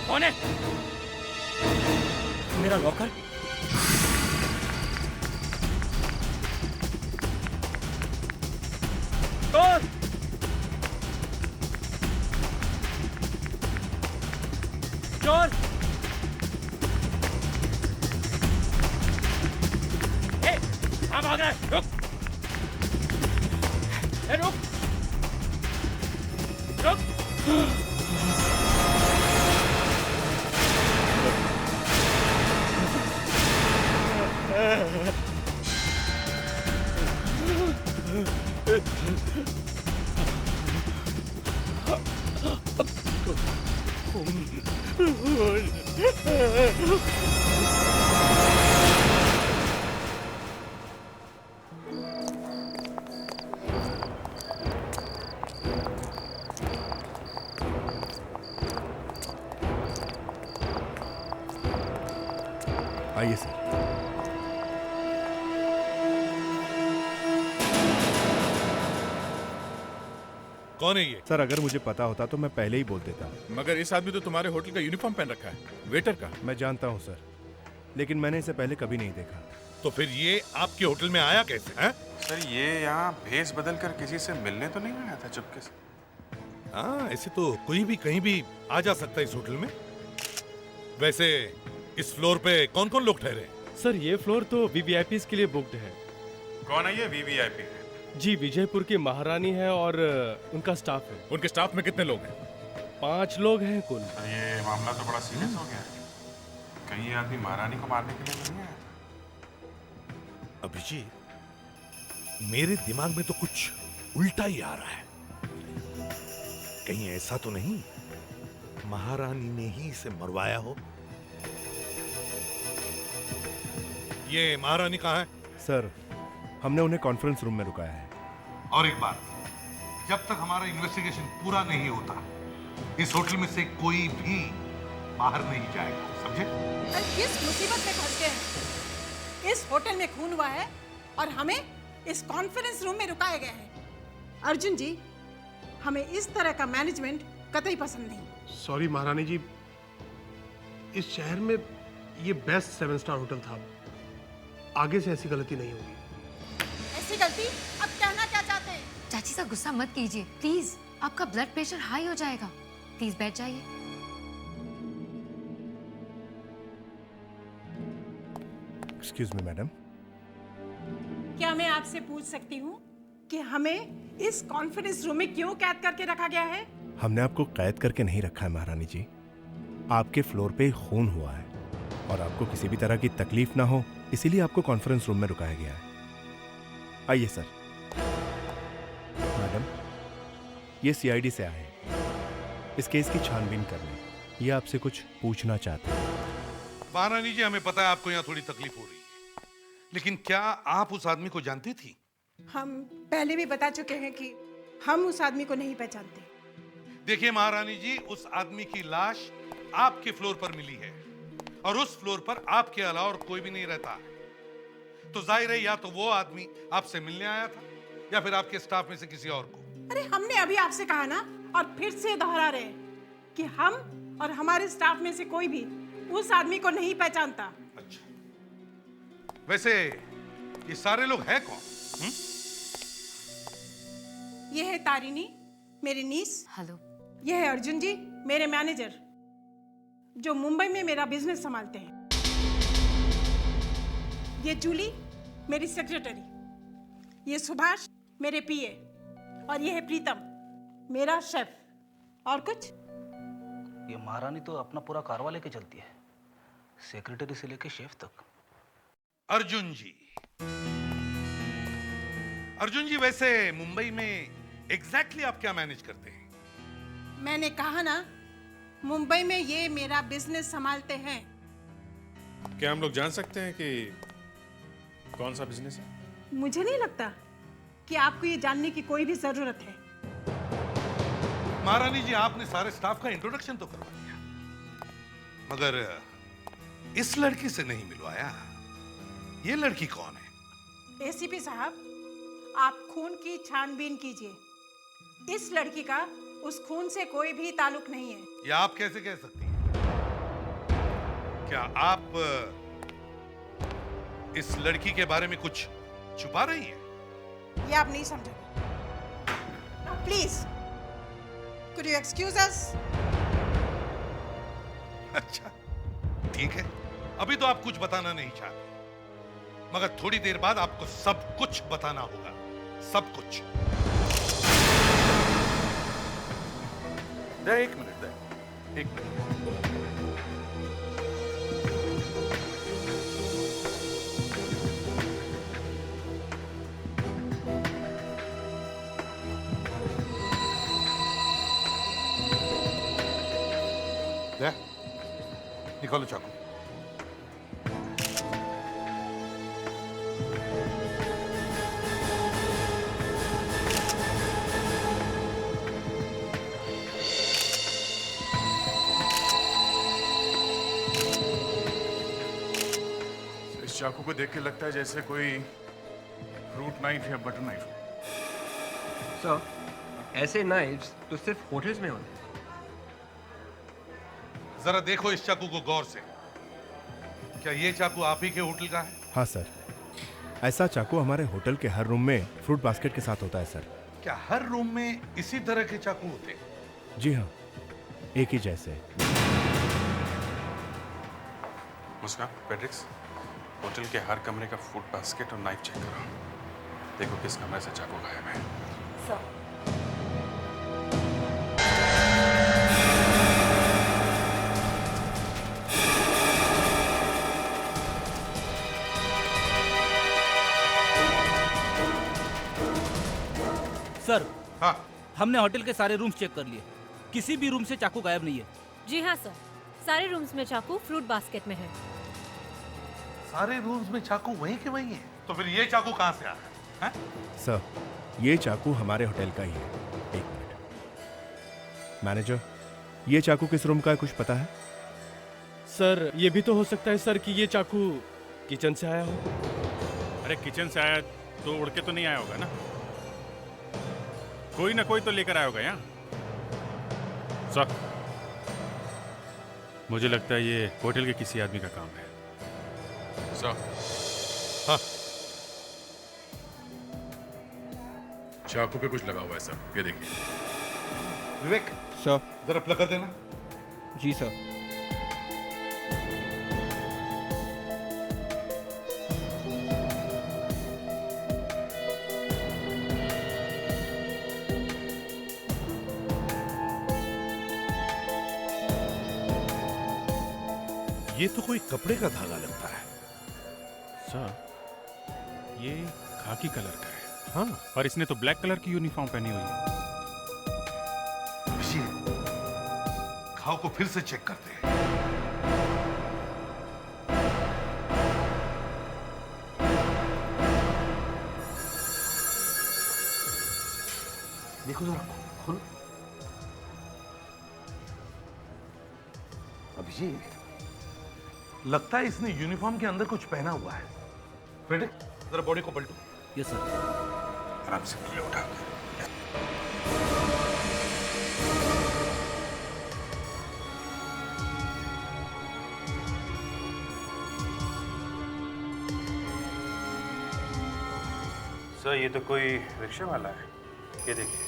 कौन है? मेरा लॉकर? कौन? चोर! कहाँ भाग रहा है? रुक! रुक! रुक! आइए सर। कौन है ये? सर अगर मुझे पता होता तो मैं पहले ही बोल देता। मगर इस आदमी तो तुम्हारे होटल का यूनिफॉर्म पहन रखा है, वेटर का। मैं जानता हूँ सर, लेकिन मैंने इसे पहले कभी नहीं देखा। तो फिर ये आपके होटल में आया कैसे? हैं? सर ये यहाँ भेस बदल कर किसी से मिलने तो नहीं आया था चुपके से? हाँ, ऐसे तो कोई भी कहीं भी आ जा सकता है इस होटल में। वैसे इस फ्लोर पे कौन कौन लोग ठहरे? सर ये फ्लोर तो वीवीआईपीज के लिए बुक्ड है। कौन है ये वीवीआईपी? जी विजयपुर की महारानी है और उनका स्टाफ है। उनके स्टाफ में कितने लोग हैं? 5 लोग हैं कुल। ये मामला तो बड़ा सीरियस हो गया है। कहीं ये आदमी महारानी को मारने के लिए नहीं आया? अभिजीत, मेरे दिमाग में तो कुछ उल्टा ही आ रहा है। कहीं ऐसा तो नहीं महारानी ने ही इसे मरवाया हो? ये महारानी कहाँ है? सर हमने उन्हें कॉन्फ्रेंस रूम में रुकाया है। और एक बात, जब तक हमारा इन्वेस्टिगेशन पूरा नहीं होता इस होटल में से कोई भी बाहर नहीं जाएगा, समझे? किस मुसीबत में फंस गए हैं? इस होटल में खून हुआ है और हमें इस कॉन्फ्रेंस रूम में रुकाए गए हैं। अर्जुन जी, हमें इस तरह का मैनेजमेंट कतई पसंद नहीं। सॉरी महारानी जी, इस शहर में ये बेस्ट 7 स्टार होटल था। आगे से ऐसी गलती नहीं होगी। ऐसी गलती? अब कहना क्या चाहते हैं? चाची सा गुस्सा मत कीजिए प्लीज, आपका ब्लड प्रेशर हाई हो जाएगा। प्लीज बैठ जाइए। Excuse me madam. क्या मैं आपसे पूछ सकती हूँ कि हमें इस कॉन्फ्रेंस रूम में क्यों कैद करके रखा गया है? हमने आपको कैद करके नहीं रखा है महारानी जी। आपके फ्लोर पे खून हुआ है और आपको किसी भी तरह की तकलीफ ना हो, इसीलिए आपको कॉन्फ्रेंस रूम में रुकाया गया है। आइए सर। मैडम, ये सीआईडी से आए हैं इस केस की छानबीन करने। ये आपसे कुछ पूछना चाहते हैं। महारानी जी, हमें पता है आपको यहाँ थोड़ी तकलीफ हो रही है, लेकिन क्या आप उस आदमी को जानती थी? हम पहले भी बता चुके हैं कि हम उस आदमी को नहीं पहचानते। देखिए महारानी जी, उस आदमी की लाश आपके फ्लोर पर मिली है और उस फ्लोर पर आपके अलावा और कोई भी नहीं रहता। तो जाहिर है या तो वो आदमी आपसे मिलने आया था या फिर आपके स्टाफ में से किसी और को। अरे हमने अभी आपसे कहा ना, और फिर से दोहरा रहे हैं कि हम और हमारे स्टाफ में से कोई भी उस आदमी को नहीं पहचानता। अच्छा, वैसे ये सारे लोग हैं कौन? ये है तारिणी, मेरी नीस। हेलो। ये है अर्जुन जी, मेरे मैनेजर, जो मुंबई में मेरा बिजनेस संभालते हैं। ये जूली, मेरी सेक्रेटरी। ये सुभाष, मेरे पीए। और ये है प्रीतम, मेरा शेफ। और कुछ? ये महारानी तो अपना पूरा कारवा लेके चलती है, सेक्रेटरी से लेके शेफ तक। अर्जुन जी, अर्जुन जी वैसे मुंबई में एग्जैक्टली आप क्या मैनेज करते हैं? मैंने कहा ना, मुंबई में ये मेरा बिजनेस संभालते हैं। क्या हम लोग जान सकते हैं कि कौन सा बिजनेस है? मुझे नहीं लगता कि आपको ये जानने की कोई भी जरूरत है। महारानी जी, आपने सारे स्टाफ का इंट्रोडक्शन तो करवा दिया, मगर इस लड़की से नहीं मिलवाया। ये लड़की कौन है? एसीपी साहब, आप खून की छानबीन कीजिए। इस लड़की का उस खून से कोई भी ताल्लुक नहीं है। ये आप कैसे कह सकती हैं? क्या आप इस लड़की के बारे में कुछ छुपा रही हैं? ये आप नहीं समझोगे। प्लीज, कुड यू एक्सक्यूज अस? अच्छा, ठीक है। अभी तो आप कुछ बताना नहीं चाहते, मगर थोड़ी देर बाद आपको सब कुछ बताना होगा, सब कुछ। एक मिनट, एक मिनट। दे, निकालो चाकू। इस चाकू को देख के लगता है जैसे कोई फ्रूट नाइफ या बटर नाइफ हो। सर, ऐसे नाइफ्स तो सिर्फ होटल्स में होते हैं। जरा देखो इस चाकू को गौर से। क्या ये चाकू आप ही के होटल का है? हाँ सर, ऐसा चाकू हमारे होटल के हर रूम में फ्रूट बास्केट के साथ होता है सर। क्या हर रूम में इसी तरह के चाकू होते हैं? जी हाँ, एक ही जैसे। मुस्कान, पैट्रिक्स, होटल के हर कमरे का फूड बास्केट और नाइफ चेक करो। देखो किस कमरे से चाकू गायब है। सर, हाँ, हमने होटल के सारे रूम्स चेक कर लिए, किसी भी रूम से चाकू गायब नहीं है। जी हाँ सर, सारे रूम्स में चाकू फ्रूट बास्केट में है। सारे रूम्स में चाकू वहीं के वहीं है। तो फिर ये चाकू कहाँ से आया है? सर, ये चाकू हमारे होटल का ही है। एक मिनट। मैनेजर, ये चाकू किस रूम का है, कुछ पता है? सर, ये भी तो हो सकता है सर कि ये चाकू किचन से आया हो। अरे किचन से आया तो उड़ के तो नहीं आया होगा ना, कोई ना कोई तो लेकर आया होगा यहाँ। सर, मुझे लगता है ये होटल के किसी आदमी का काम है। सर, हाँ, चाकू पे कुछ लगा हुआ है सर, ये देखिए। विवेक, सर। जरा प्लग कर देना। जी सर। ये तो कोई कपड़े का धागा लगता है। सर, ये खाकी कलर का है। हाँ, और इसने तो ब्लैक कलर की यूनिफॉर्म पहनी हुई है। घाव को फिर से चेक करते हैं। देखो जरा, खुल। अभिषेक, लगता है इसने यूनिफॉर्म के अंदर कुछ पहना हुआ है। फ्रेडरिक, जरा बॉडी को पलटो। Yes sir. आराम से पहले उठा सर, ये तो कोई रिक्शा वाला है। ये देखिए,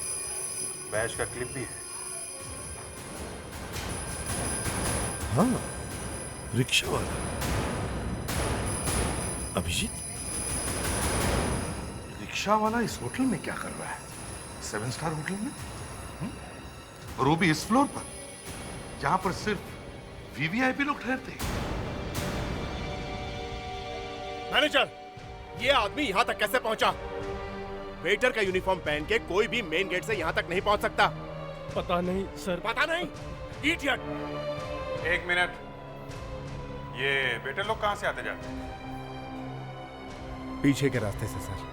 बैच का क्लिप भी है। हाँ, रिक्शा वाला अभिजीत। रिक्शा वाला इस होटल में क्या कर रहा है? 7 स्टार होटल में? और वो भी इस फ्लोर पर, जहां पर सिर्फ वीवीआईपी लोग ठहरते हैं। मैनेजर, ये आदमी यहाँ तक कैसे पहुंचा? वेटर का यूनिफॉर्म पहन के कोई भी मेन गेट से यहाँ तक नहीं पहुंच सकता। पता नहीं सर। पता नहीं? इडियट! 1 मिनट, ये वेटर लोग कहाँ से आते जाते हैं? पीछे के रास्ते से सर।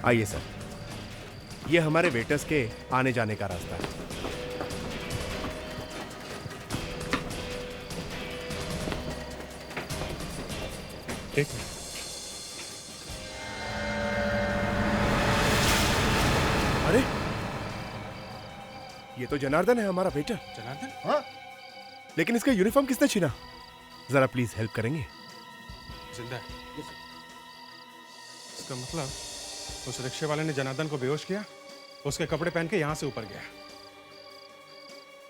आइए सर, ये हमारे वेटर्स के आने जाने का रास्ता है। एक मिनट। अरे, ये तो जनार्दन है, हमारा वेटर। जनार्दन? हाँ, लेकिन इसका यूनिफॉर्म किसने छीना? जरा प्लीज हेल्प करेंगे? जिंदा है। इसका मतलब उस रिक्शे वाले ने जनार्दन को बेहोश किया, उसके कपड़े पहन के यहाँ से ऊपर गया।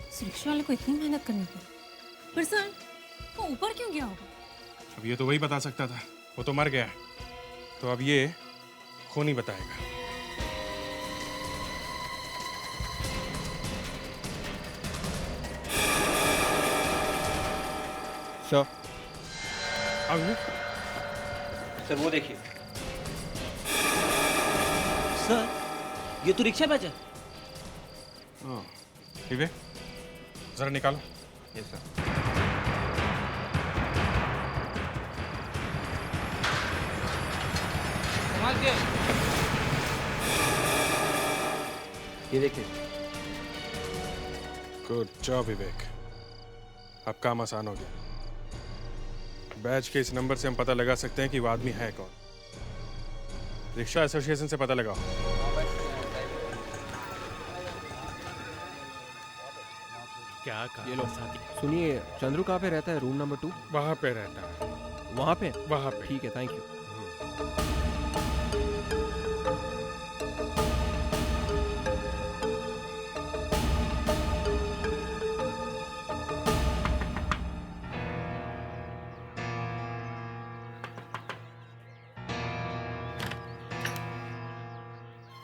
इस रिक्शा वाले को इतनी मेहनत करनी पड़ी, पर सर वो ऊपर क्यों गया होगा? अब ये तो वही बता सकता था, वो तो मर गया। तो अब ये खून ही बताएगा। सर, सर वो देखिए। सर, ये तो रिक्शा बेचा। विवेक, जरा निकालो। Yes sir. संभाल के। ये देखिए। गुड जॉब विवेक, अब काम आसान हो गया। बैच के इस नंबर से हम पता लगा सकते हैं कि वो आदमी है कौन। रिक्शा एसोसिएशन से पता लगाओ। क्या कहा? ये लो। सुनिए, चंद्रू कहाँ पे रहता है? Room number 2? वहां पे रहता है। वहाँ पे? वहां पे। ठीक है, थैंक यू।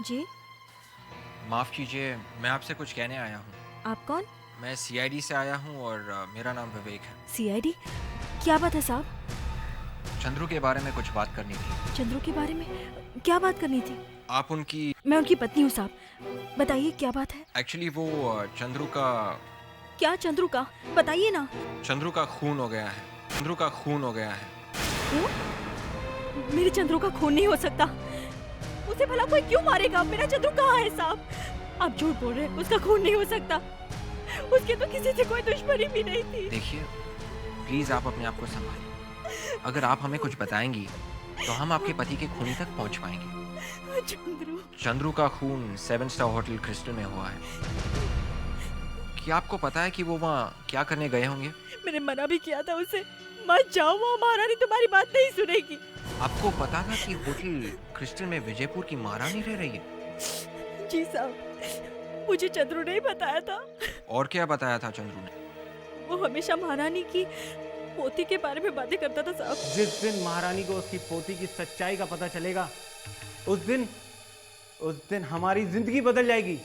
जी, माफ़ कीजिए, मैं आपसे कुछ कहने आया हूँ। आप कौन? मैं सीआईडी से आया हूँ और मेरा नाम विवेक है। सीआईडी? क्या बात है साहब? चंद्रू के बारे में कुछ बात करनी थी। चंद्रू के बारे में क्या बात करनी थी? आप उनकी... मैं उनकी पत्नी हूँ साहब, बताइए क्या बात है? एक्चुअली वो चंद्रू का... क्या चंद्रू का? बताइए ना। चंद्रू का खून हो गया है। चंद्रू का खून हो गया है। क्यों? मेरे चंद्रू का खून नहीं हो सकता। उसे भला कोई क्यों मारेगा? मेरा चंद्रू कहाँ है साहब? आप झूठ बोल रहे हैं, उसका खून नहीं हो सकता। उसके तो किसी से कोई दुश्मनी भी नहीं थी। देखिए, प्लीज आप अपने आप को संभालिए। अगर आप हमें कुछ बताएंगी तो हम आपके पति के खूनी तक पहुंच पाएंगे। चंद्रू का खून 7 स्टार होटल क्रिस्टल में हुआ है। क्या आपको पता है कि वो वहाँ क्या करने गए होंगे? मैंने मना भी किया था उसे, मत जाओ, वो महारानी तुम्हारी बात नहीं सुनेगी। आपको पता था कि होटल क्रिस्टल में विजयपुर की महारानी रह रही है? जी साहब, मुझे चंद्रू ने ही बताया था। और क्या बताया था चंद्रू ने? वो हमेशा महारानी की पोती के बारे में बातें करता था साहब। जिस दिन महारानी को उसकी पोती की सच्चाई का पता चलेगा, उस दिन हमारी जिंदगी बदल जाएगी।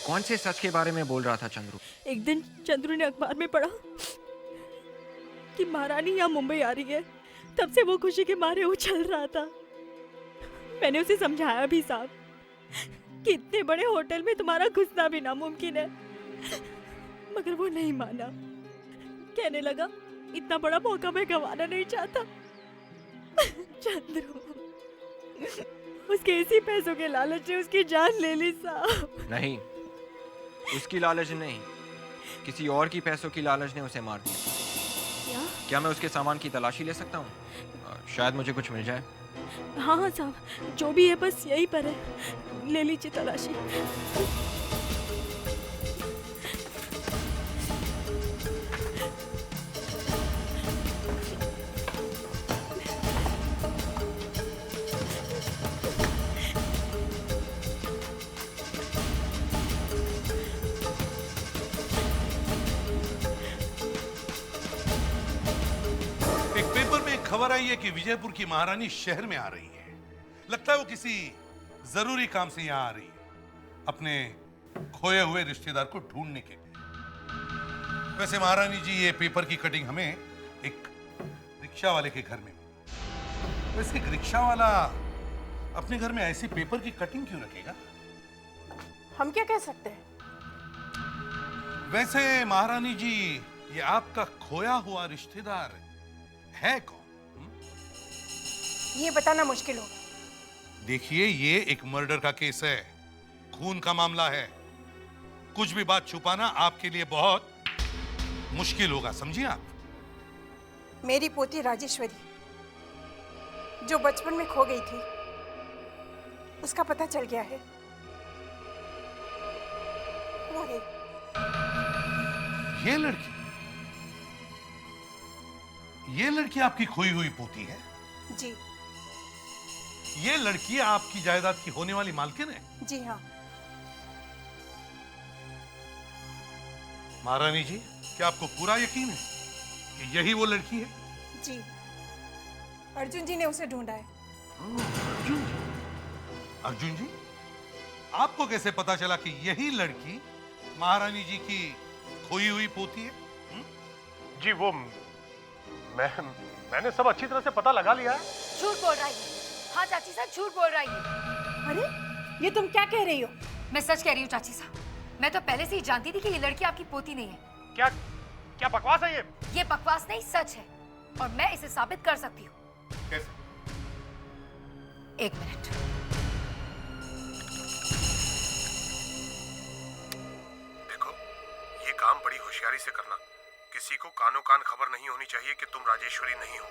कौन से सच के बारे में बोल रहा था चंद्रू? एक दिन चंद्रू ने अखबार में पढ़ा कि महारानी यहाँ मुंबई आ रही है। तब से वो खुशी के मारे उछल रहा था। मैंने उसे समझाया भी साहब कि इतने बड़े होटल में तुम्हारा घुसना भी नामुमकिन है, मगर वो नहीं माना। कहने लगा इतना बड़ा मौका मैं गंवाना नहीं चाहता। चंद्रू, उसके इसी पैसों के लालच ने उसकी जान ले ली साहब। नहीं, उसकी लालच नहीं, किसी और की पैसों की लालच ने उसे मार दिया। क्या? क्या मैं उसके सामान की तलाशी ले सकता हूँ? शायद मुझे कुछ मिल जाए। हाँ हाँ साहब, जो भी है बस यही पर है, ले लीजिए तलाशी। एक पेपर में एक खबर आई है कि विजयपुर की महारानी शहर में आ रही है। लगता है वो किसी जरूरी काम से यहाँ आ रही है, अपने खोए हुए रिश्तेदार को ढूंढने के लिए। वैसे महारानी जी, ये पेपर की कटिंग हमें एक रिक्शा वाले के घर में मिली। वैसे एक रिक्शा वाला अपने घर में ऐसी पेपर की कटिंग क्यों रखेगा? हम क्या कह सकते हैं? वैसे महारानी जी, ये आपका खोया हुआ रिश्तेदार है कौन? ये बताना मुश्किल होगा। देखिए, ये एक मर्डर का केस है, खून का मामला है। कुछ भी बात छुपाना आपके लिए बहुत मुश्किल होगा, समझिए आप। मेरी पोती राजेश्वरी, जो बचपन में खो गई थी, उसका पता चल गया है। वो है ये लड़की आपकी खोई हुई पोती है? जी। ये लड़की आपकी जायदाद की होने वाली मालकिन है? जी हाँ। महारानी जी, क्या आपको पूरा यकीन है कि यही वो लड़की है? जी, अर्जुन जी ने उसे ढूंढा है। अर्जुन जी? आपको कैसे पता चला कि यही लड़की महारानी जी की खोई हुई पोती है? जी, वो मैंने सब अच्छी तरह से पता लगा लिया है। झूठ बोल रहा है। हाँ चाची साहब, झूठ बोल रहा है। अरे, ये तुम क्या कह रही हो? मैं सच कह रही हूँ चाची साहब। मैं तो पहले से ही जानती थी कि ये लड़की आपकी पोती नहीं है। क्या बकवास है ये? ये बकवास नहीं, सच है, और मैं इसे साबित कर सकती हूँ। कैसे? एक मिनट। देखो, ये काम बड़ी होशियारी से करना। किसी को कानो कान खबर नहीं होनी चाहिए कि तुम राजेश्वरी नहीं हो।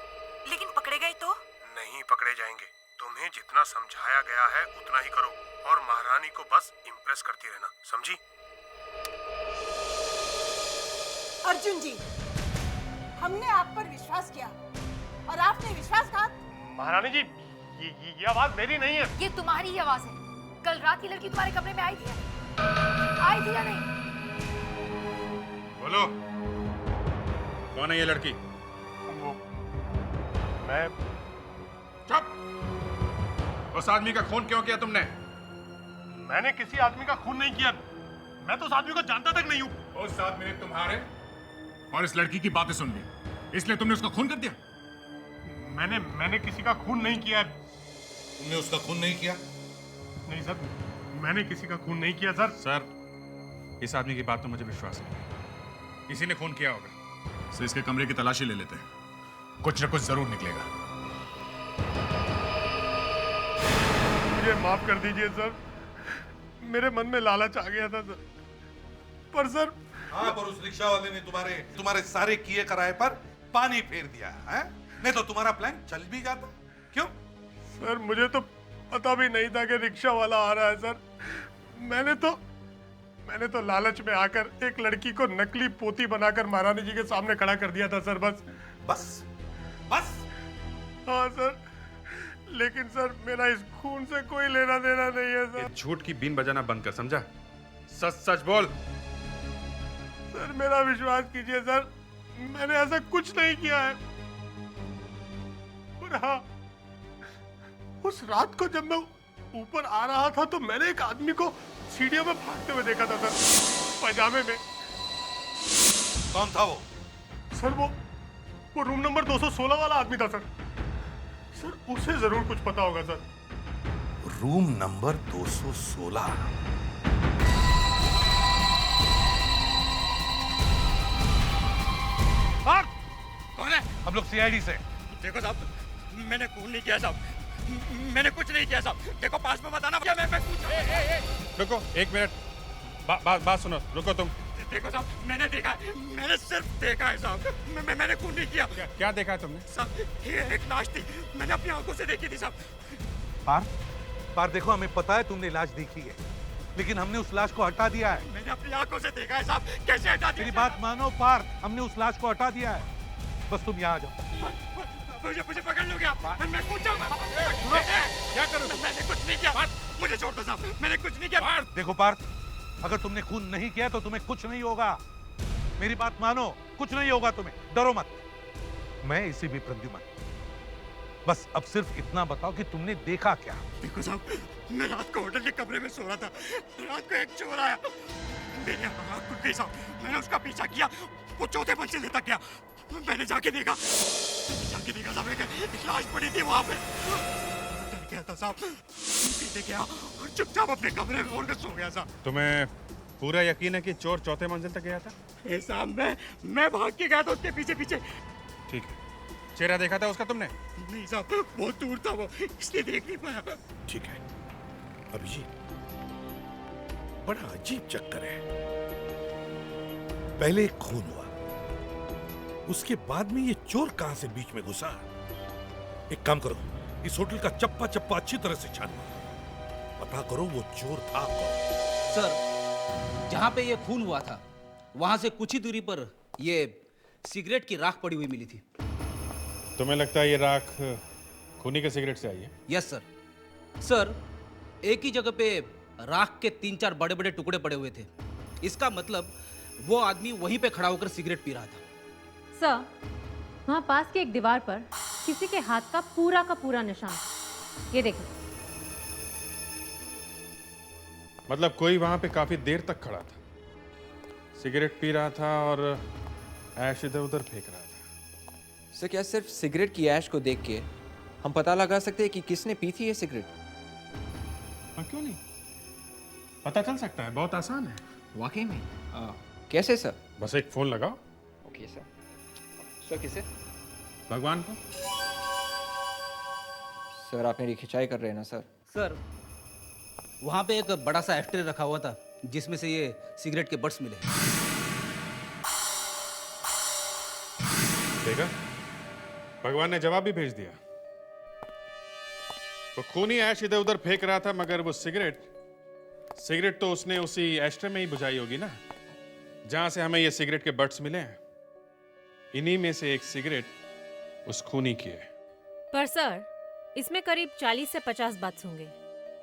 लेकिन पकड़े गए तो? नहीं पकड़े जाएंगे। तुम्हें जितना समझाया गया है उतना ही करो, और महारानी को बस इम्प्रेस करती रहना, समझी? अर्जुन जी, हमने आप पर विश्वास किया और आपने विश्वासघात। महारानी जी, ये आवाज मेरी नहीं है। ये तुम्हारी ही आवाज है। कल रात की लड़की तुम्हारे कमरे में आई थी या नहीं? बोलो, कौन है ये लड़की? वो मैं। चुप! उस आदमी का खून क्यों किया तुमने? मैंने किसी आदमी का खून नहीं किया। मैं तो उस आदमी को जानता तक नहीं हूँ। उस आदमी ने तुम्हारे और इस लड़की की बातें सुन ली, इसलिए तुमने उसका खून कर दिया? मैंने किसी का खून नहीं किया। तुमने उसका खून नहीं किया? नहीं सर, मैंने किसी का खून नहीं किया सर। सर, इस आदमी की बात तो मुझे विश्वास नहीं। किसी ने खून किया होगा। सो इसके कमरे की तलाशी ले लेते हैं, कुछ न कुछ जरूर निकलेगा। मुझे माफ कर दीजिए सर, मेरे मन में लालच आ गया था सर। पर सर। हाँ, पर उस रिक्शा वाले ने तुम्हारे सारे किए कराए पर पानी फेर दिया है। नहीं तो तुम्हारा प्लान चल भी जाता। क्यों? सर, मुझे तो पता भी नहीं था कि रिक्शा वाला आ रहा है सर। मैंने तो लालच में आकर एक लड़की को नकली पोती बनाकर महारानी जी के सामने खड़ा कर दिया था सर। बस। हाँ सर, लेकिन सर मेरा इस खून से कोई लेना देना नहीं है सर। झूठ की बीन बजाना बंद कर, समझा? सच सच बोल। सर मेरा विश्वास कीजिए सर, मैंने ऐसा कुछ नहीं किया है। और हाँ, उस रात को जब मैं ऊपर आ रहा था तो मैंने एक आदमी को सीढ़ियों में भागते हुए देखा था सर, पैजामे में। कौन था वो? सर वो रूम नंबर 216 वाला आदमी था सर। सर उसे जरूर कुछ पता होगा सर। Room number 216। कौन है? हम लोग सीआईडी से। देखो साहब, मैंने खून नहीं किया साहब, मैंने कुछ नहीं किया साहब। देखो पास में बताना क्या मैं कुछ। रुको एक मिनट, बात सुनो, रुको तुम। देखो साहब, मैंने देखा है, मैंने सिर्फ देखा है साहब, मैंने खून नहीं किया। क्या देखा है तुमने? साहब ये एक लाश थी, मैंने अपनी आंखों से देखी थी साहब। पार देखो, हमें पता है तुमने लाश देखी है, लेकिन हमने उस लाश को हटा दिया है। मैंने अपनी आंखों से देखा है साहब, कैसे हटा दिया? मेरी बात मानो पार, हमने उस लाश को हटा दिया है। बस तुम यहाँ आ जाओ। मुझे पकड़ लोगे आप? मैं कूद जाऊंगा। क्या करो? मैंने कुछ नहीं किया, मुझे छोड़ दो साहब, मैंने कुछ नहीं किया। देखो पार, अगर तुमने खून नहीं किया तो तुम्हें कुछ नहीं होगा। मेरी बात मानो, कुछ नहीं होगा तुम्हें, डरो मत। मैं इसी भी प्रद्युमन, बस अब सिर्फ इतना बताओ कि तुमने देखा क्या? देखो साहब, मैं रात को होटल के कमरे में सो रहा था, रात को एक चोर आया, मेरी आंख खुल गई साहब, मैंने उसका पीछा किया, वो चौथे मंजिल तक गया, मैंने जाके देखा साहब, एक लाश पड़ी थी वहां पे। डर गया था साहब, पीछे गया और चुपचाप अपने कमरे में उड़ के सो गया साहब। तुम्हें पूरा यकीन है कि चोर चौथे मंजिल तक गया था? साहब मैं भाग के गया था उसके पीछे पीछे। ठीक है, चेहरा देखा था उसका तुमने? नहीं साहब, बहुत दूर था वो, इसलिए देख नहीं पाया। ठीक है अभिजीत, बड़ा अजीब चक्कर है। पहले एक खून हुआ, उसके बाद में ये चोर कहां से बीच में घुसा? एक काम करो, इस होटल का चप्पा चप्पा अच्छी तरह से छानो, पता करो वो चोर था कौन। सर, जहां पे ये खून हुआ था वहां से कुछ ही दूरी पर ये सिगरेट की राख पड़ी हुई मिली थी। तुम्हें लगता है ये राख खूनी के सिगरेट से आई है? Yes sir. सर, एक ही जगह पे राख के 3-4 बड़े बड़े टुकड़े पड़े हुए थे, इसका मतलब वो आदमी वहीं पे खड़ा होकर सिगरेट पी रहा था। सर, वहाँ पास की एक दीवार पर किसी के हाथ का पूरा निशान, ये देखो। मतलब कोई वहां पे काफी देर तक खड़ा था, सिगरेट पी रहा था और ऐश इधर उधर फेंक रहा था। सर, क्या सिर्फ सिगरेट की ऐश को देख के हम पता लगा सकते हैं कि किसने पी थी ये सिगरेट? हाँ, क्यों नहीं, पता चल सकता है, बहुत आसान है। वाकई में? कैसे सर? बस एक फोन लगाओ। Okay sir. सर किसे? भगवान को। सर आप मेरी खिंचाई कर रहे हैं ना सर? सर, वहां पे एक बड़ा सा एस्ट्रे रखा हुआ था जिसमें से ये सिगरेट के बट्स मिले। देखा, भगवान ने जवाब भी भेज दिया। वो खूनी ऐश इधर उधर फेंक रहा था, मगर वो सिगरेट तो उसने उसी एस्ट्रे में ही बुझाई होगी ना, जहां से हमें ये सिगरेट के बट्स मिले हैं। इन्हीं में से एक सिगरेट उस खूनी की है। पर सर, इसमें करीब 40 से 50 बट्स होंगे,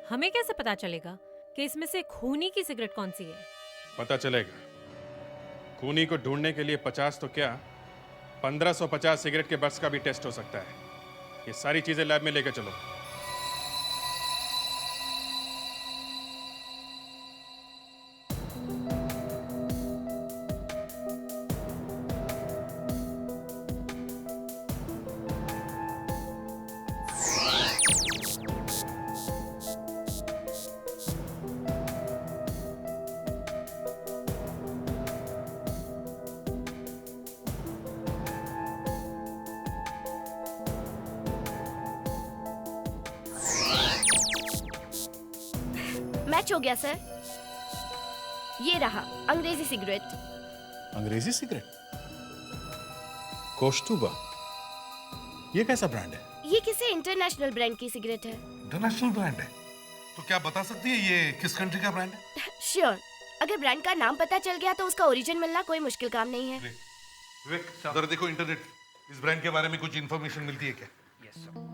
हमें कैसे पता चलेगा कि इसमें से खूनी की सिगरेट कौन सी है? पता चलेगा। खूनी को ढूंढने के लिए 50 तो क्या 1550 सिगरेट के बट्स का भी टेस्ट हो सकता है। ये सारी चीजें लैब में लेकर चलो। मैच हो गया सर। ये रहा अंग्रेजी सिगरेट। अंग्रेजी सिगरेट? कोस्टुबा, ये कैसा ब्रांड है? ये किसी इंटरनेशनल ब्रांड की सिगरेट है। इंटरनेशनल ब्रांड है? तो क्या बता सकती है ये किस कंट्री का ब्रांड है? श्योर, अगर ब्रांड का नाम पता चल गया तो उसका ओरिजिन मिलना कोई मुश्किल काम नहीं है। विवेक, जरा देखो इंटरनेट, इस ब्रांड के बारे में कुछ इंफॉर्मेशन मिलती है क्या? Yes sir.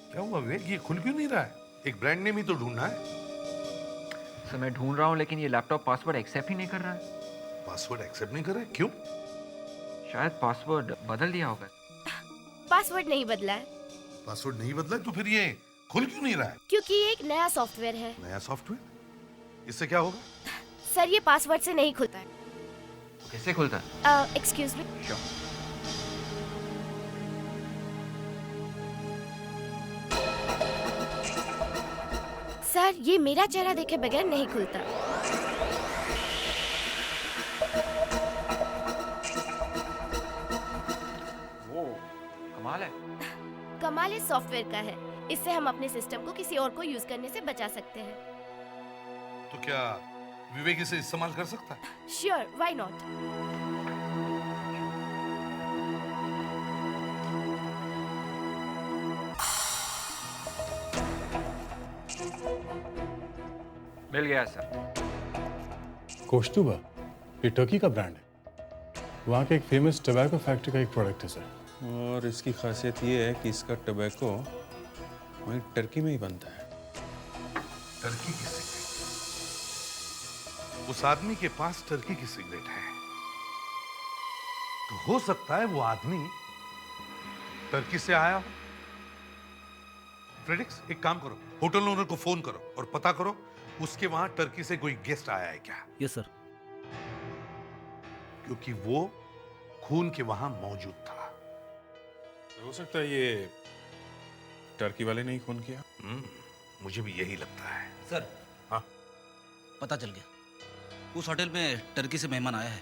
क्या हुआ विवेक, ये खुल क्यों नहीं रहा है? एक ब्रांड नेम ही तो ढूंढना है। सर मैं ढूंढ रहा हूँ, लेकिन ये लैपटॉप पासवर्ड एक्सेप्ट ही नहीं कर रहा है। पासवर्ड एक्सेप्ट नहीं कर रहा है? क्यों? शायद पासवर्ड बदल दिया होगा। पासवर्ड नहीं बदला है। पासवर्ड नहीं बदला तो फिर ये खुल क्यों नहीं रहा है? क्योंकि ये एक नया सॉफ्टवेयर है। नया सॉफ्टवेयर? इससे क्या होगा? सर ये पासवर्ड से नहीं खुलता है। कैसे खुलता है? Excuse me. श्योर। सर ये मेरा चेहरा देखे बगैर नहीं खुलता। कमाल है। कमाल इस सॉफ्टवेयर का है, इससे हम अपने सिस्टम को किसी और को यूज करने से बचा सकते हैं। तो क्या विवेक इसे इस्तेमाल कर सकता है? Sure, why not. मिल गया सर। कोष्टुबा, ये टर्की का ब्रांड है। वहाँ के एक फेमस टबैको फैक्ट्री का एक प्रोडक्ट है सर। और इसकी खासियत ये है कि इसका टबैको वहीं टर्की में ही बनता है। टर्की की सिगरेट? उस आदमी के पास टर्की की सिगरेट है, तो हो सकता है वो आदमी टर्की से आया हो। फ्रेडिक्स, एक काम करो, होटल ओनर को फोन करो और पता करो उसके वहां टर्की से कोई गेस्ट आया है क्या। Yes sir. क्योंकि वो खून के वहां मौजूद था। हो सकता है ये टर्की वाले ने ही खून किया। मुझे भी यही लगता है। सर, हाँ, पता चल गया। उस होटल में टर्की से मेहमान आया है।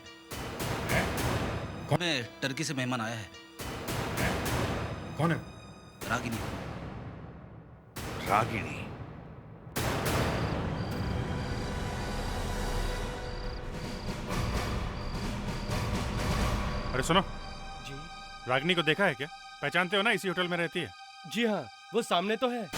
टर्की से मेहमान आया है। कौन है? रागिनी। रागिनी? अरे सुनो जी, रागिनी को देखा है क्या? पहचानते हो ना, इसी होटल में रहती है। जी हाँ, वो सामने तो है।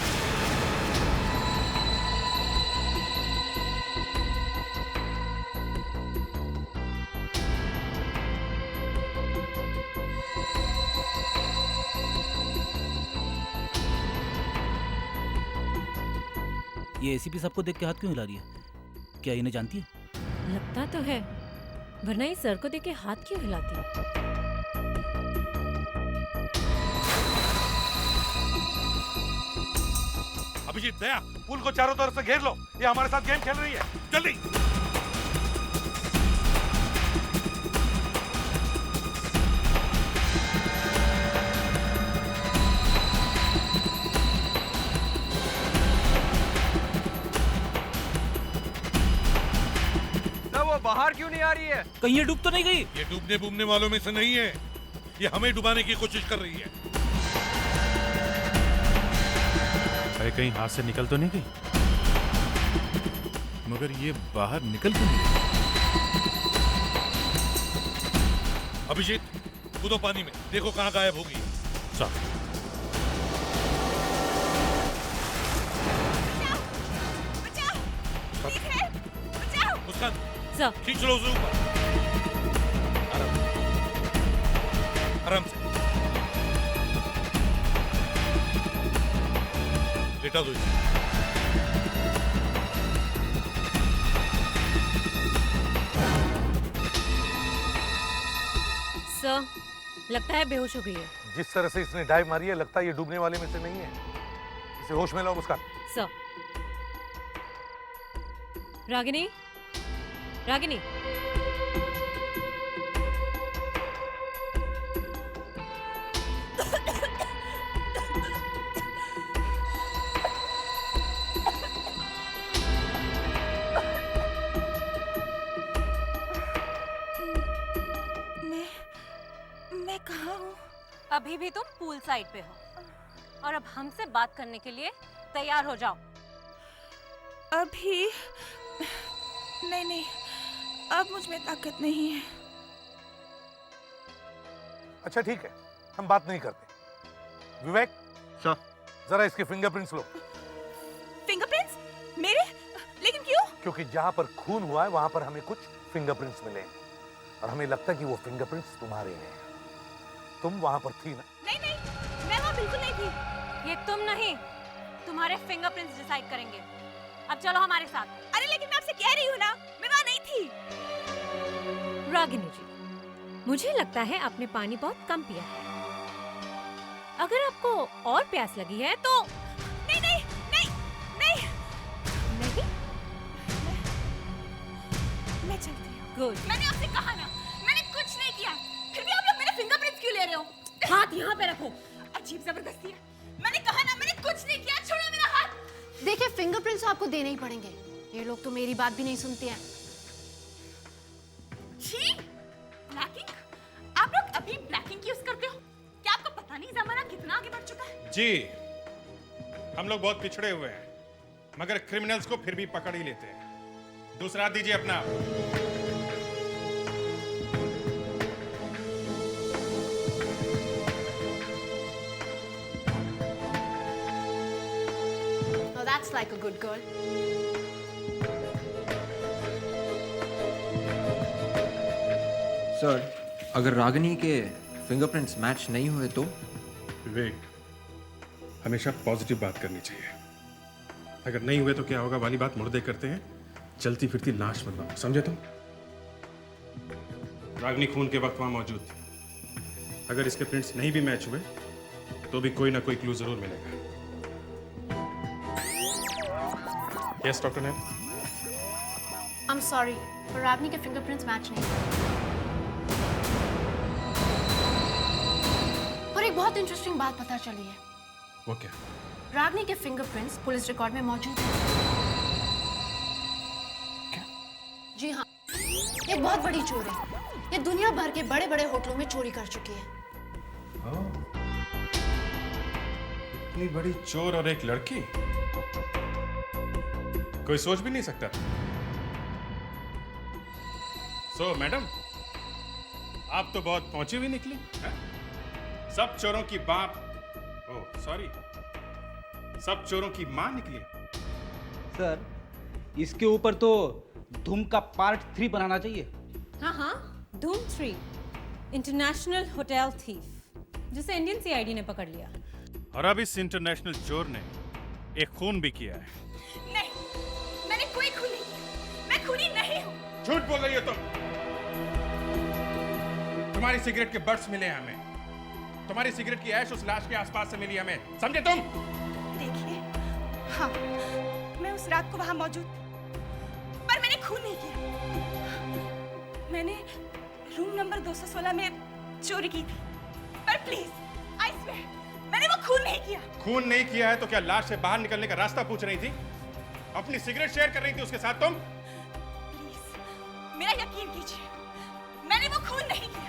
ये एसीपी साहब को देख के हाथ क्यों हिला रही है? क्या इन्हें जानती है? लगता तो है, वरना ये सर को देख के हाथ क्यों हिलाती है? अभिजीत, दया, पुल को चारों तरफ से घेर लो। ये हमारे साथ गेम खेल रही है। जल्दी। वो बाहर क्यों नहीं आ रही है? कहीं ये डूब तो नहीं गई? ये डूबने बूबने वालों में से नहीं है, ये हमें डुबाने की कोशिश कर रही है। अरे कहीं हाथ से निकल तो नहीं गई? मगर ये बाहर निकल क्यों नहीं रही? अभिजीत, कूदो पानी में, देखो कहाँ गायब होगी। साहब, मुस्कान, सर, खींच लो उसे ऊपर। आराम से लेटा दो इसे। सर, लगता है बेहोश हो गई है। जिस तरह से इसने डाइव मारी है, लगता है ये डूबने वाले में से नहीं है। इसे होश में लाओ मुस्कान। सर। रागिनी, रागिनी। मैं कहाँ हूँ? अभी भी तुम पूल साइड पे हो और अब हमसे बात करने के लिए तैयार हो जाओ। अभी नहीं, अब मुझ में ताकत नहीं है। अच्छा ठीक है, हम बात नहीं करते। विवेक सर, जरा इसके फिंगरप्रिंट्स लो। फिंगरप्रिंट्स? मेरे? लेकिन क्यों? क्योंकि जहां पर खून हुआ है वहां पर हमें कुछ फिंगरप्रिंट्स मिले हैं और हमें लगता है कि वो फिंगरप्रिंट्स तुम्हारे हैं। तुम वहां पर थी ना? नहीं, मैं वहां बिल्कुल नहीं थी। ये तुम नहीं, तुम्हारे फिंगरप्रिंट्स डिसाइड करेंगे। अब चलो हमारे साथ। अरे लेकिन मैं आपसे कह रही हूँ ना, मैं वहां नहीं थी। रागिनी जी, मुझे लगता है आपने पानी बहुत कम पिया है। अगर आपको और प्यास लगी है तो नहीं। मैं चलती हूँ। गुड। मैंने आपसे कहा ना, मैंने कुछ नहीं किया। फिर भी आप लोग मेरे फिंगरप्रिंट्स क्यों ले रहे हो? हाथ यहाँ पे रखो। अजीब जबरदस्ती है। मैंने कहा ना, मैंने कुछ नहीं किया। छोड़ो मेरा हाथ। देखिए, फिंगरप्रिंट्स आपको देने ही पड़ेंगे। ये लोग तो मेरी बात भी नहीं सुनते हैं। छी, ब्लैकिंग? आप लोग अभी ब्लैकिंग यूज करते हो? क्या आपको पता नहीं जमाना जी, हम लोग बहुत पिछड़े हुए हैं, मगर क्रिमिनल्स को फिर भी पकड़ ही लेते हैं। दूसरा दीजिए अपना। Oh, that's like a good girl. Sir, अगर रागिनी के फिंगरप्रिंट्स मैच नहीं हुए तो? विवेक, हमेशा पॉजिटिव बात करनी चाहिए। अगर नहीं हुए तो क्या होगा वाली बात मुर्दे करते हैं, चलती फिरती लाश बनवा, समझे तुम? रागिनी खून के वक्त वहां मौजूद थी। अगर इसके प्रिंट्स नहीं भी मैच हुए तो भी कोई ना कोई क्लू जरूर मिलेगा। यस डॉक्टर ने? I'm sorry, पर रागनी के फिंगरप्रिंट्स मैच नहीं हुए। पर एक बहुत इंटरेस्टिंग बात पता चली है। वो क्या? रागनी के फिंगरप्रिंट्स पुलिस रिकॉर्ड में मौजूद हैं। क्या? जी हाँ, एक बहुत बड़ी चोर है। ये दुनिया भर के बड़े बड़े होटलों में चोरी कर चुकी है। इतनी बड़ी चोर और एक लड़की, कोई सोच भी नहीं सकता। सो मैडम, आप तो बहुत पहुंची हुई निकली है? सब चोरों की बाप, ओह सॉरी, सब चोरों की मां निकली। सर, इसके ऊपर तो धूम का पार्ट 3 बनाना चाहिए। हाँ हाँ, धूम 3, इंटरनेशनल होटल थीफ, जिसे इंडियन सीआईडी ने पकड़ लिया। और अब इस इंटरनेशनल चोर ने एक खून भी किया है। नहीं, मैंने कोई खून नहीं किया। मैं खूनी नहीं हूँ। झूठ बोल रही हो तुम। तुम्हारी सिगरेट के बट्स मिले हैं हमें। तुम्हारी सिगरेट की ऐश उस लाश के आसपास से मिली हमें, समझे तुम? देखिए, हाँ, मैं उस रात को वहां मौजूद, पर मैंने खून नहीं किया। मैंने रूम नंबर 216 में चोरी की थी, पर प्लीज, आई स्वेयर, मैंने वो खून नहीं किया। खून नहीं किया है तो क्या लाश से बाहर निकलने का रास्ता पूछ रही थी? अपनी सिगरेट शेयर कर रही थी उसके साथ तुम? प्लीज, मेरा यकीन कीजिए, मैंने वो खून नहीं किया।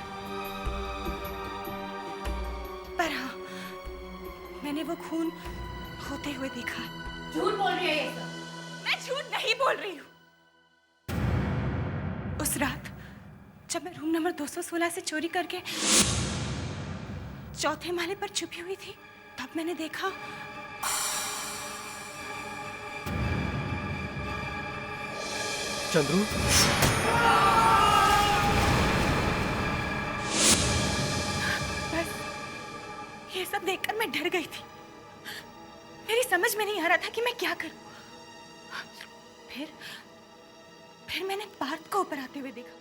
पर हाँ, मैंने वो खून होते हुए देखा। झूठ बोल रही है ये सब। मैं झूठ नहीं बोल रही हूँ। उस रात जब मैं रूम नंबर 216 से चोरी करके चौथे माले पर छुपी हुई थी, तब मैंने देखा चंद्रू, बस ये सब देखकर मैं डर गई थी। मेरी समझ में नहीं आ रहा था कि मैं क्या करूं। फिर मैंने पार्थ को ऊपर आते हुए देखा।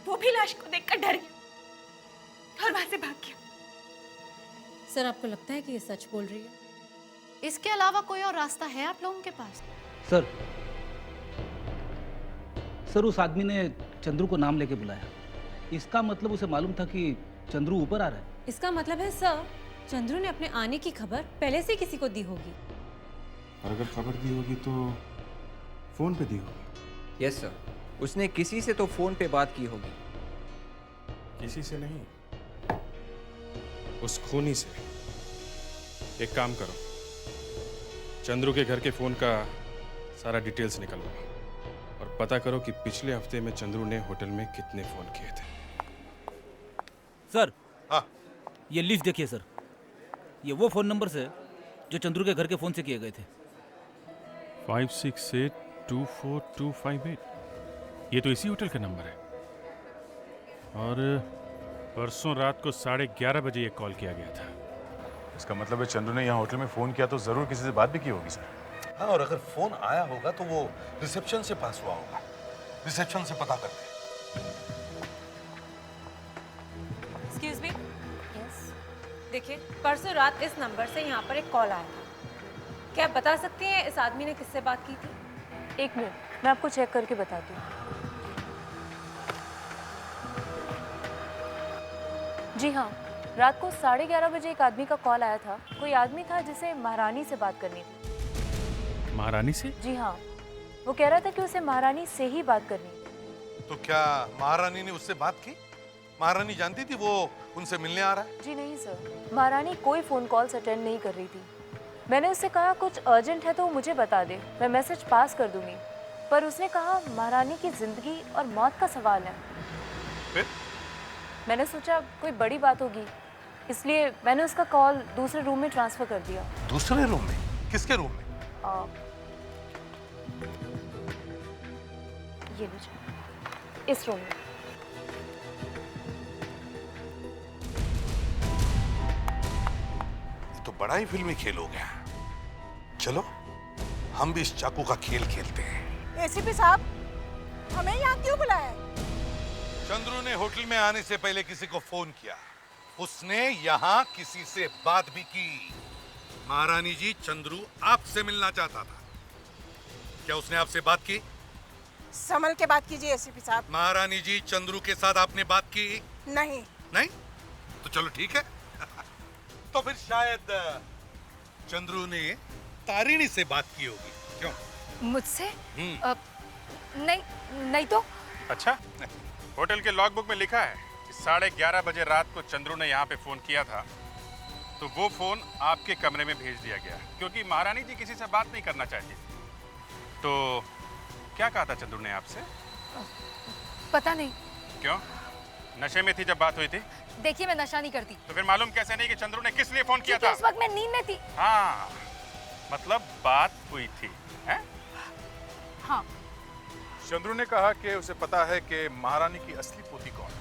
वो भी लाश को देखकर डर गया और वहां से भाग गया। सर, आपको लगता है कि ये सच बोल रही है? इसके अलावा कोई और रास्ता है आप लोगों के पास? सर, उस आदमी ने चंद्रू को नाम लेके बुलाया। इसका मतलब उसे मालूम था कि चंद्रू ऊपर आ रहा है। इसका मतलब है सर, चंद्रू ने अपने आने की खबर पहले से किसी को दी होगी। और अगर खबर दी होगी तो फोन पे दी होगी। यस सर, उसने किसी से तो फोन पे बात की होगी। किसी से नहीं, उस खूनी से। एक काम करो, चंद्रू के घर के फोन का सारा डिटेल्स निकलवाओ और पता करो कि पिछले हफ्ते में चंद्रू ने होटल में कितने फोन किए थे। सर, हाँ, ये लिस्ट देखिए सर। ये वो फोन नंबर है जो चंद्रू के घर के फोन से किए गए थे। 56824258, ये तो इसी होटल का नंबर है। और परसों रात को 11:30 बजे ये कॉल किया गया था। इसका मतलब है चंद्रू ने यहाँ होटल में फोन किया तो जरूर किसी से बात भी की होगी सर। हाँ, और अगर फोन आया होगा तो वो रिसेप्शन से पास हुआ होगा। रिसेप्शन से पता करते हैं। Excuse me. यस। देखिए, परसों रात इस नंबर से यहाँ पर एक कॉल आया था। क्या आप बता सकती हैं इस आदमी ने किससे बात की थी? एक मिनट, मैं आपको चेक करके बताती हूँ। जी हाँ, रात को 11:30 बजे एक आदमी का कॉल आया था। कोई आदमी था जिसे महारानी से बात करनी थी। महारानी से? जी हाँ, वो कह रहा था कि उसे महारानी से ही बात करनी थी। तो क्या महारानी ने उससे बात की? महारानी जानती थी वो उनसे मिलने आ रहा है? जी नहीं सर, महारानी कोई फोन कॉल्स अटेंड नहीं कर रही थी। मैंने उससे कहा कुछ अर्जेंट है तो वो मुझे बता दे, मैं मैसेज पास कर दूंगी, पर उसने कहा महारानी की जिंदगी और मौत का सवाल है। फिर मैंने सोचा कोई बड़ी बात होगी, इसलिए मैंने उसका कॉल दूसरे रूम में ट्रांसफर कर दिया। दूसरे रूम में? किसके रूम में? ये लीजिए, इस रूम में। ये तो बड़ा ही फिल्मी खेल हो गया। चलो हम भी इस चाकू का खेल खेलते हैं। एसीपी साहब, हमें यहाँ क्यों बुलाया? चंद्रू ने होटल में आने से पहले किसी को फोन किया। उसने यहाँ किसी से बात भी की। महारानी जी, चंद्रू आपसे मिलना चाहता था। क्या उसने आपसे बात की? संभल के बात कीजिए एसीपी साहब। महारानी जी, चंद्रू के साथ आपने बात की? नहीं। नहीं? तो चलो ठीक है। तो फिर शायद चंद्रू ने तारिणी से बात की होगी। क्यों? मुझसे? नहीं तो। अच्छा, होटल के लॉगबुक में लिखा है कि 11:30 बजे रात को चंद्रू ने यहाँ पे फोन किया था, तो वो फोन आपके कमरे में भेज दिया गया क्योंकि महारानी जी किसी से बात नहीं करना चाहती थी। तो क्या कहा था चंद्रू ने आपसे? पता नहीं। क्यों? नशे में थी जब बात हुई थी? देखिए, मैं नशा नहीं करती। तो फिर मालूम कैसे नहीं कि चंद्रू ने किस लिए फोन किया था? उस वक्त मैं नींद में थी। हाँ, मतलब बात हुई थी, हैं? हाँ। चंद्रू ने कहा कि उसे पता है कि महारानी की असली पोती कौन है।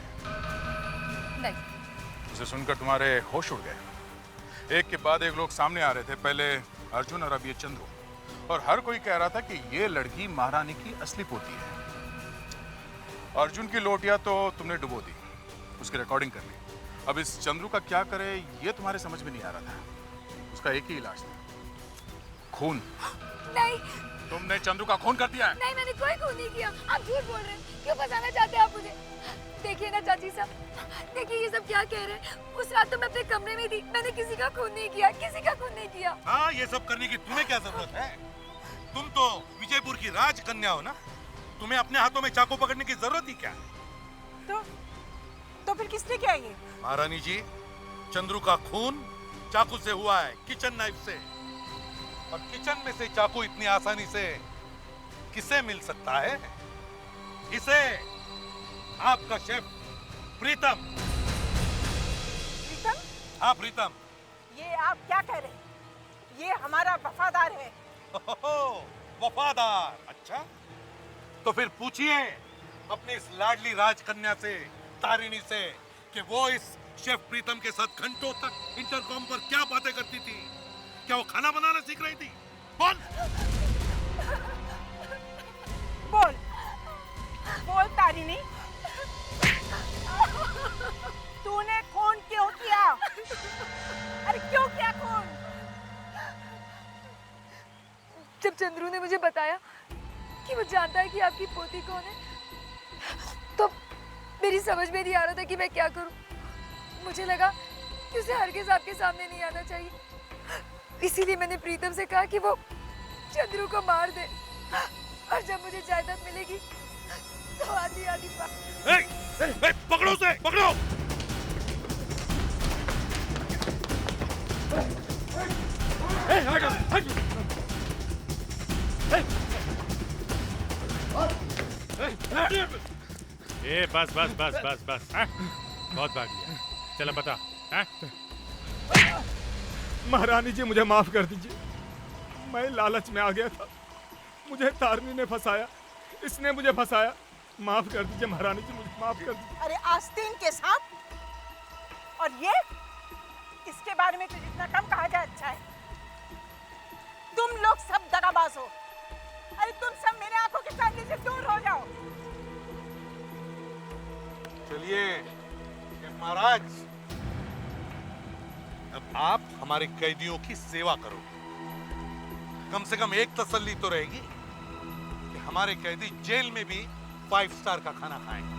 नहीं। उसे सुनकर तुम्हारे होश उड़ गए। एक के बाद एक लोग सामने आ रहे थे, पहले अर्जुन और अब ये चंद्रू, और हर कोई कह रहा था कि ये लड़की महारानी की असली पोती है। अर्जुन की लोटिया तो तुमने डुबो दी, उसकी रिकॉर्डिंग कर ली। अब इस चंद्रू का क्या करे ये तुम्हारे समझ में नहीं आ रहा था। उसका एक ही इलाज था, खून। नहीं। तुमने चंद्रू का खून कर दिया है? नहीं, मैंने कोई खून नहीं किया। आप झूठ बोल रहे हैं। क्यों फंसाना चाहते हैं आप मुझे? देखिए ना चाची साहब, देखिए ये सब क्या कह रहे हैं। उस रात तो मैं अपने कमरे में थी, मैंने किसी का खून नहीं किया, किसी का खून नहीं किया। हाँ, ये सब करने की तुम्हें क्या जरूरत है? तुम तो विजयपुर की राजकन्या हो ना, तुम्हें अपने हाथों में चाकू पकड़ने की जरूरत ही क्या है? तो फिर किसने किया ये? महारानी जी, चंद्रू का खून चाकू से हुआ है, किचन नाइफ से। और किचन में से चाकू इतनी आसानी से किसे मिल सकता है? इसे आपका शेफ प्रीतम। प्रीतम? हाँ, प्रीतम। ये आप क्या कह रहे हैं? ये हमारा वफादार है। वफादार? अच्छा, तो फिर पूछिए अपनी इस लाडली राजकन्या से, तारिणी से, कि वो इस शेफ प्रीतम के साथ घंटों तक इंटरकॉम पर क्या बातें करती थी। क्या वो खाना बनाना सीख रही थी? बोल बोल बोल तारिणी, तूने खून क्यों किया? अरे क्यों किया खून? जब चंद्रू ने मुझे बताया कि वो जानता है कि आपकी पोती कौन है, तो मेरी समझ में नहीं आ रहा था कि मैं क्या करूं। मुझे लगा कि उसे हरगिज़ आपके सामने नहीं आना चाहिए, इसीलिए मैंने प्रीतम से कहा कि वो चंद्रू को मार दे, और जब मुझे जायदाद मिलेगी तो आधी आधी पकड़ो उसे, पकड़ो। बस बस बस बस बस, बहुत भाग लिया। चलो बता, महारानी जी मुझे माफ कर दीजिए, मैं लालच में आ गया था, मुझे तारिणी ने फंसाया, इसने मुझे फंसाया। माफ कर दीजिए महारानी जी, मुझे माफ कर दीजिए। अरे आस्तीन के सांप, और ये इसके बारे में तो जितना कम कहा जाए अच्छा है। तुम लोग सब दगाबाज हो। अरे तुम सब मेरे आंखों के सामने से दूर हो जाओ। चलिए महाराज, अब आप हमारे कैदियों की सेवा करो। कम से कम एक तसल्ली तो रहेगी कि हमारे कैदी जेल में भी 5 स्टार का खाना खाएंगे।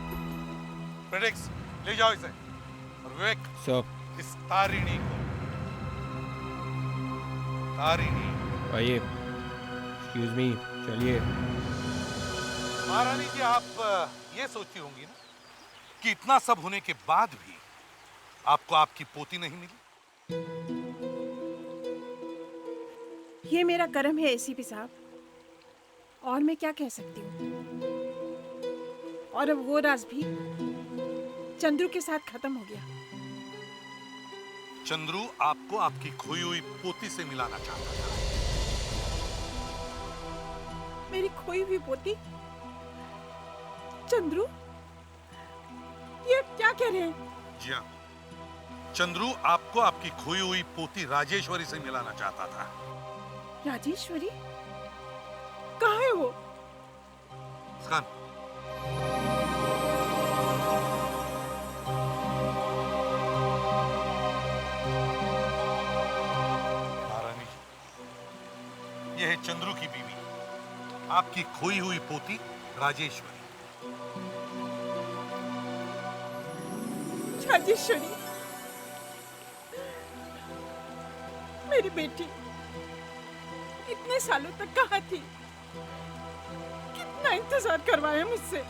प्रेडिक्स, ले जाओ इसे। और विवेक, इस तारिणी को, तारिणी। आइए, एक्सक्यूज मी, चलिए। महारानी जी, आप ये सोचती होंगी ना कि इतना सब होने के बाद भी आपको आपकी पोती नहीं मिली? ये मेरा कर्म है एसीपी साहब, और मैं क्या कह सकती हूँ। और अब वो राज भी चंद्रू के साथ खत्म हो गया। चंद्रू आपको आपकी खोई हुई पोती से मिलाना चाहता था। मेरी खोई हुई पोती? चंद्रू, ये क्या कह रहे हैं? जी हाँ, चंद्रू आपको आपकी खोई हुई पोती राजेश्वरी से मिलाना चाहता था। राजेश्वरी? कहाँ है वो? मुस्कान, महारानी जी, यह है चंद्रू की बीवी, आपकी खोई हुई पोती राजेश्वरी। राजेश्वरी, मेरी बेटी इतने सालों तक कहाँ थी? कितना इंतजार करवाया मुझसे।